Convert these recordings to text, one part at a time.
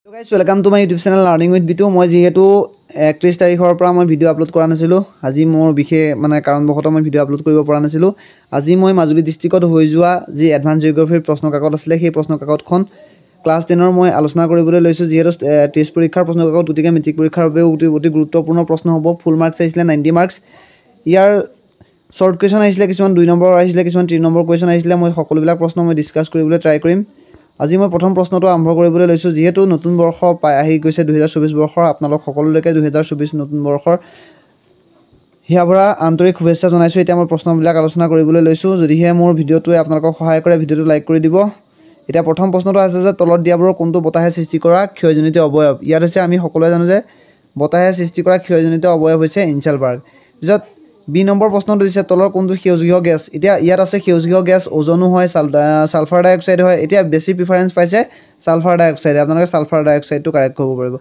So guys, welcome to my YouTube channel Learning with Bitu. মই যেহেতু 31 তাৰিখৰ পৰা মই ভিডিও আপলোড কৰা নাছিলো আজি মোৰ বিশেষ মানে কাৰণবশত মই ভিডিও আপলোড কৰিব পৰা নাছিলো আজি মই মাজুলী ডিস্ট্ৰিক্টত হৈ যোৱা যি এডভান্স জিওগ্ৰাফিৰ প্ৰশ্ন কাকত আছিল সেই প্ৰশ্ন কাকতখন ক্লাস 10 ৰ মই আলোচনা কৰিবলৈ লৈছো যেহেতু টেষ্ট পৰীক্ষাৰ প্ৰশ্ন কাকত গতিকে মেট্ৰিক পৰীক্ষাৰ বাবে অতি গুৰুত্বপূৰ্ণ প্ৰশ্ন হ'ব ফুল মাৰ্কস আহিছিল 90 মাৰ্কস ইয়াৰ শৰ্ট কোৱেশ্চন আহিছিল কিছুমান 2 নম্বৰ আহিছিল কিছুমান 3 নম্বৰ কোৱেশ্চন আহিছিল মই সকলোবিলাক প্ৰশ্ন মই ডিসকাস কৰিবলৈ ট্ৰাই কৰিম আজি মই প্ৰথম প্ৰশ্নটো আৰম্ভ কৰিবলৈ লৈছো যেহেতু নতুন বৰ্ষ আহি গৈছে 2024 বৰ্ষৰ আপোনালোক সকলোলৈকে 2024 নতুন বৰ্ষৰ হিয়াভৰা আন্তৰিক শুভেচ্ছা জনাইছো এতিয়া মই প্ৰশ্নবিলাক আলোচনা কৰিবলৈ লৈছো যদিহে মোৰ ভিডিওটোৱে আপোনালোকক সহায় কৰে ভিডিওটো লাইক কৰি দিব এটা প্ৰথম প্ৰশ্নটো আছে যে তলত দিয়াবোৰৰ কোনটো বতাহে সৃষ্টি কৰা ক্ষয়জনিত অবয়ব ইয়াৰ হৈছে আমি সকলোৱে জানো যে বতাহে সৃষ্টি কৰা ক্ষয়জনিত অবয়ব হৈছে ইনচালবাৰ্গ যত বি নম্বৰ প্ৰশ্নটো দিছে তলৰ কোনটো সেউজীয় গ্যাস এতিয়া ইয়াত আছে সেউজীয় গ্যাস ওজনো হয় সালফাৰ ডাই অক্সাইড হয় এতিয়া বেছি প্ৰিফাৰেন্স পাইছে সালফাৰ ডাই অক্সাইড আপোনালোকে সালফাৰ ডাই অক্সাইডটো কাৰেক্ট কৰিব পাৰিব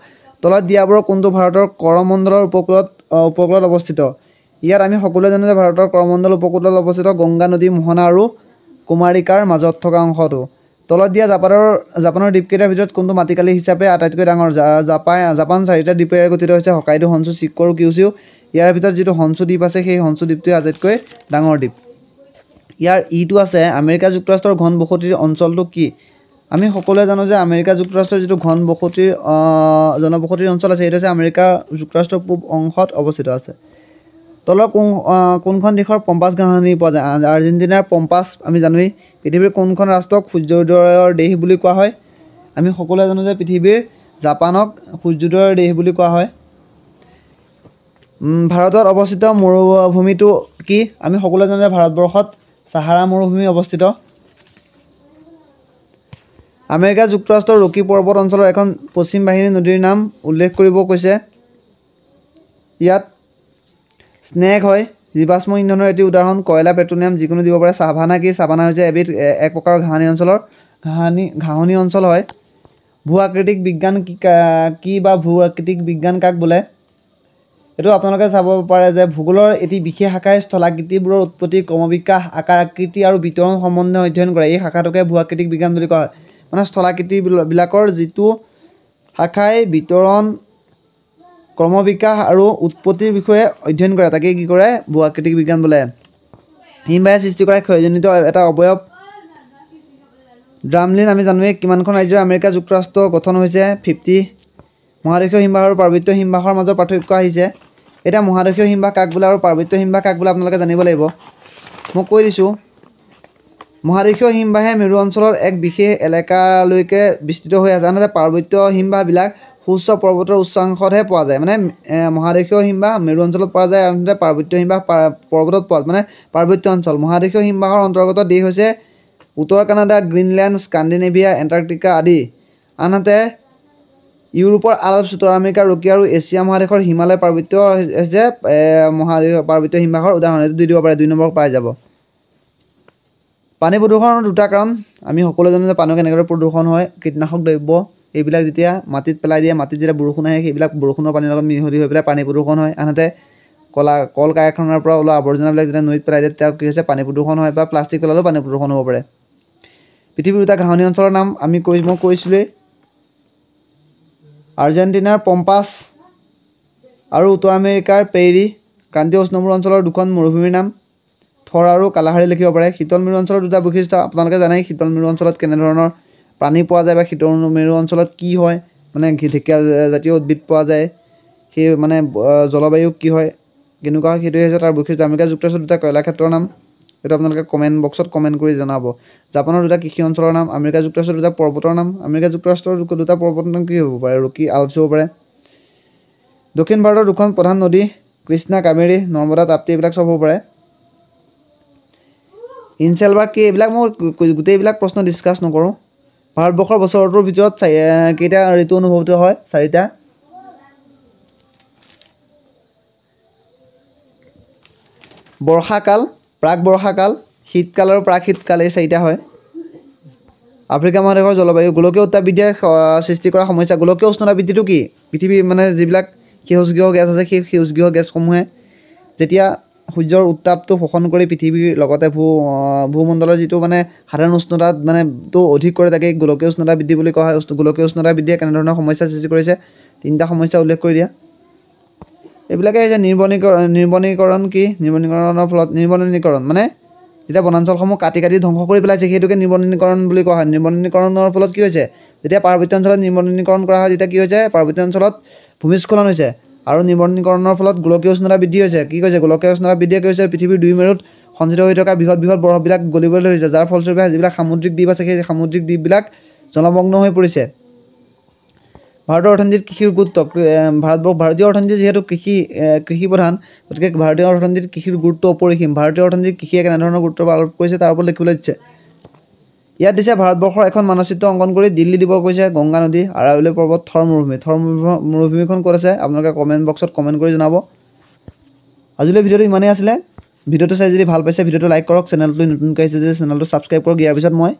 তলত দিয়াবোৰৰ কোনটো ভাৰতৰ কৰমণ্ডলৰ উপকূলত অৱস্থিত ইয়াত আমি সকলোৱে জানো যে ভাৰতৰ কৰমণ্ডল উপকূলত অৱস্থিত গংগা নদী মোহনা আৰু কুমাৰিকাৰ মাজত থকা অংশটো তলত দিয়া জাপানৰ দ্বীপকেইটাৰ ভিতৰত কোনটো মাটিকালি হিচাপে আটাইতকৈ ডাঙৰ জাপান চাৰিটা দ্বীপেৰে গঠিত হৈছে হকাইডো হনচু চিক্কু আৰু কিউছু ইয়াৰ ভিতৰত যেটো হনচু দ্বীপ আছে সেই হনচু দ্বীপটো আটাইতকৈ ডাঙৰ দ্বীপ ইয়াৰ ইটো আছে আমেৰিকা যুক্তৰাষ্ট্ৰৰ ঘনবসতিৰ অঞ্চলটো কি আমি সকলোৱে জানো যে আমেৰিকা যুক্তৰাষ্ট্ৰৰ যেটো ঘনবসতিৰ জনবসতিৰ অঞ্চল আছে এটা আছে আমেৰিকা যুক্তৰাষ্ট্ৰৰ পূব অংশত অৱস্থিত আছে তলৰ কোনখন দেশৰ পম্পাছ ঘাঁহনি পোৱা যায় আৰ্জেন্টিনাৰ পম্পাছ আমি জানোই পৃথিৱীৰ কোনখন ৰাষ্ট্ৰক সূৰ্যোদয়ৰ দেশ বুলি কোৱা হয় আমি সকলোৱে জানো যে পৃথিৱীৰ জাপানক সূৰ্যোদয়ৰ দেশ বুলি কোৱা হয় ভাৰতত অৱস্থিত মৰুভূমিটো কি আমি সকলোৱে জানো যে ভাৰতবৰ্ষত সাহাৰা মৰুভূমি অৱস্থিত আমেৰিকা যুক্তৰাষ্ট্ৰৰ ৰকি পৰ্বত অঞ্চলৰ এখন পশ্চিম বাহিনী নদীৰ নাম উল্লেখ কৰিব কৈছে ইয়াত স্নেক হয় জীৱাশ্ম ইন্ধনৰ এটি উদাহৰণ কয়লা পেট্ৰলিয়াম যিকোনো দিব পাৰে সাভানা কি সাভানা হৈছে এবিধ এক প্ৰকাৰৰ ঘাঁহনি অঞ্চল হয় ভূ-আকৃতিক বিজ্ঞান কি বা ভূ-আকৃতিক বিজ্ঞান কাক বোলে এটো আপোনালোকে চাব পাৰে যে ভূগোলৰ এটি বিশেষ শাখাই স্থলাকৃতিবোৰৰ উৎপত্তি ক্ৰমবিকাশ আকাৰ আকৃতি আৰু বিতৰণ সম্বন্ধে অধ্যয়ন কৰে এই শাখাটোকে ভূ-আকৃতিক বিজ্ঞান বুলি কোৱা হয় মানে স্থলাকৃতি বিলাকৰ যেটো শাখাই বিতৰণ ক্ৰমবিকাশ আৰু উৎপত্তিৰ বিষয়ে অধ্যয়ন কৰে তাকে কি কৰে ভূ-আকৃতিক বিজ্ঞান বোলে হিমবাহে সৃষ্টি কৰা ক্ষয়জনিত এটা অবয়ব ড্ৰামলিন আমি জানোৱে কিমানখন ৰাজ্যৰ আমেৰিকা যুক্তৰাষ্ট্ৰ গঠন হৈছে 50 মহাদেশীয় হিমবাহ আৰু পাৰ্বত্য হিমবাহৰ মাজৰ পাৰ্থক্য আহিছে এটা মহাদেশীয় হিমবাহ কাক বোলে আৰু পাৰ্বত্য হিমবাহ কাক বোলে আপোনালোকে জানিব লাগিব মই কৈ দিছো মহাদেশীয় হিমবাহে মেৰু অঞ্চলৰ এক বিশেষ এলেকালৈকে বিস্তৃত হৈ আছে আনহাতে পাৰ্বত্য হিমবাহবিলাক উচ্চ পৰ্বতৰ উচ্চাংশতহে পোৱা যায় মানে মহাদেশীয় হিমবাহ মেৰু অঞ্চলত পোৱা যায় আনহাতে পাৰ্বত্য হিমবাহ পৰ্বতত পোৱা মানে পাৰ্বত্য অঞ্চল মহাদেশীয় হিমবাহৰ অন্তৰ্গত দেশ হৈছে উত্তৰ কানাডা গ্ৰীণলেণ্ড স্কান্ডিনেভিয়া এণ্টাৰ্কটিকা আদি আনহাতে ইউৰোপৰ আল্পছ উত্তৰ আমেৰিকাৰ ৰকি আৰু এছিয়া মহাদেশৰ হিমালয় পাৰ্বত্য হৈছে মহাদেশীয় পাৰ্বত্য হিমবাহৰ উদাহৰণ এটো দিব পাৰে 2 নম্বৰ পাই যাব পানী প্ৰদূষণৰ দুটা কাৰণ আমি সকলোৱে জানো যে পানী কেনেকৈ প্ৰদূষণ হয় কীটনাশক দ্ৰব্য এইবিলাক যেতিয়া মাটিত পেলাই দিয়ে মাটিত যেতিয়া বৰষুণ আহে সেইবিলাক বৰষুণৰ পানীৰ লগত মিহলি হৈ পেলাই পানী প্ৰদূষণ হয় আনহাতে কল কাৰখানাৰ পৰা ওলোৱা আৱৰ্জনাবিলাক যেতিয়া নদীত পেলাই দিয়ে তেতিয়া কি হৈছে পানী প্ৰদূষণ হয় বা প্লাষ্টিক পেলালেও পানী প্ৰদূষণ হ'ব পাৰে পৃথিৱীৰ দুটা ঘাঁহনি অঞ্চলৰ নাম আমি কৈছিলো আৰ্জেন্টিনাৰ পম্পাছ আৰু উত্তৰ আমেৰিকাৰ পেৰি ক্ৰান্তীয় উষ্ণমৰু অঞ্চলৰ দুখন মৰুভূমিৰ নাম থৰ আৰু কালাহাৰী লিখিব পাৰে শীতল মেৰু অঞ্চলৰ দুটা বৈশিষ্ট্য আপোনালোকে জানেই শীতল মেৰু অঞ্চলত কেনে ধৰণৰ পানী পোৱা যায় বা শীতল মেৰু অঞ্চলত কি হয় মানে ঢেকীয়া জাতীয় উদ্ভিদ পোৱা যায় সেই মানে জলবায়ু কি হয় কেনেকুৱা হয় সেইটো হৈছে তাৰ বৈশিষ্ট্য আমেৰিকা যুক্তৰাষ্ট্ৰৰ দুটা কয়লা ক্ষেত্ৰৰ নাম এটা আপোনালোকে কমেন্ট বক্সত কমেন্ট কৰি জনাব জাপানৰ দুটা কৃষি অঞ্চলৰ নাম আমেৰিকা যুক্তৰাষ্ট্ৰৰ দুটা পৰ্বতৰ নাম আমেৰিকা যুক্তৰাষ্ট্ৰৰ দুটা পৰ্বতৰ নাম কি হ'ব পাৰে ৰকি আল্পছ হ'ব পাৰে দক্ষিণ ভাৰতৰ দুখন প্ৰধান নদী কৃষ্ণা কাবেৰী নৰ্মদা তাপ্তি এইবিলাক সব হ'ব পাৰে ইনচালবাৰ্গ কি এইবিলাক মই গোটেইবিলাক প্ৰশ্ন ডিসকাস নকৰো ভাৰতবৰ্ষৰ বছৰটোৰ ভিতৰত কেইটা ঋতু অনুভূত হয় 4টা বৰ্ষাকাল প্ৰাক বৰ্ষাকাল শীতকাল আৰু প্ৰাক শীতকাল এই 4টা হয় আফ্ৰিকা মহাদেশৰ জলবায়ু গোলকীয় উত্তাপ বৃদ্ধিয়ে সৃষ্টি কৰা সমস্যা গোলকীয় উষ্ণতা বৃদ্ধিটো কি পৃথিৱী মানে যিবিলাক সেউজগৃহ গেছ আছে সেই সেউজগৃহ গেছসমূহে যেতিয়া সূৰ্যৰ উত্তাপটো শোষণ কৰি পৃথিৱীৰ লগতে ভূমণ্ডলৰ যিটো মানে সাধাৰণ উষ্ণতাত মানে তো অধিক কৰে, তাকে গোলকীয় উষ্ণতা বৃদ্ধি বুলি কোৱা হয়। গোলকীয় উষ্ণতা বৃদ্ধিয়ে কেনেধৰণৰ সমস্যাৰ সৃষ্টি কৰিছে, 3টা সমস্যা উল্লেখ কৰি দিয়া। এইবিলাকে যে নিৰ্বনীকৰণ কি, নিৰ্বনীকৰণৰ ফলত নিৰ্বনীকৰণ মানে যেতিয়া বনাঞ্চলসমূহ কাটি ধ্বংস কৰি পেলাইছে সেইটোকে নিৰ্বনীকৰণ বুলি কোৱা হয়। নিৰ্বনীকৰণৰ ফলত কি হৈছে, যেতিয়া পাৰ্বত্য অঞ্চলত নিৰ্বনীকৰণ কৰা হয় তেতিয়া কি হৈছে, পাৰ্বত্য অঞ্চলত ভূমিস্খলন হৈছে। আৰু নিৰ্বনীকৰণৰ ফলত গোলকীয় উষ্ণতা বৃদ্ধি হৈছে। কি কৈছে, গোলকীয় উষ্ণতা বৃদ্ধিয়ে কি হৈছে, পৃথিৱীৰ 2 মেৰুত সঞ্চিত হৈ থকা বৃহৎ বৰফবিলাক গলিবলৈ ধৰিছে, যাৰ ফলস্বৰূপে যিবিলাক সামুদ্ৰিক দ্বীপ আছে সেই সামুদ্ৰিক দ্বীপবিলাক জলমগ্ন হৈ পৰিছে। ভাৰতৰ অৰ্থনীতিত কৃষিৰ গুৰুত্ব, ভাৰতীয় অৰ্থনীতি যিহেতু কৃষি প্ৰধান, গতিকে ভাৰতীয় অৰ্থনীতিত কৃষিৰ গুৰুত্ব অপৰিসীম। ভাৰতীয় অৰ্থনীতিত কৃষিয়ে কেনেধৰণৰ গুৰুত্ব আৰোপ কৰিছে তাৰ ওপৰত লিখিবলৈ দিছে। ইয়াত দিছে ভাৰতবৰ্ষৰ এখন মানচিত্ৰ অংকন কৰি দিল্লী দিব কৈছে, গংগা নদী, আৰাৱলী পৰ্বত, থৰ মৰুভূমিখন ক'ত আছে আপোনালোকে কমেণ্ট বক্সত কমেণ্ট কৰি জনাব। আজিলৈ ভিডিঅ'টো ইমানেই আছিলে। ভিডিঅ'টো চাই যদি ভাল পাইছে ভিডিঅ'টো লাইক কৰক, চেনেলটো নতুনকৈ আহিছে যদি চেনেলটো ছাবস্ক্ৰাইব কৰক। ইয়াৰ পিছত মই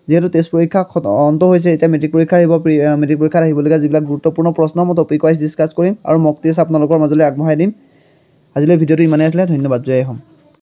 যিহেতু টেষ্ট পৰীক্ষা অন্ত হৈছে, এতিয়া মেট্ৰিক পৰীক্ষা আহিব, মেট্ৰিক পৰীক্ষাত আহিবলগীয়া যিবিলাক গুৰুত্বপূৰ্ণ প্ৰশ্ন মই টপিক ৱাইজ ডিছকাছ কৰিম আৰু মক টেষ্ট আপোনালোকৰ মাজলৈ আগবঢ়াই দিম। আজিলৈ ভিডিঅ'টো ইমানেই আছিলে। ধন্যবাদ। জয় অসম।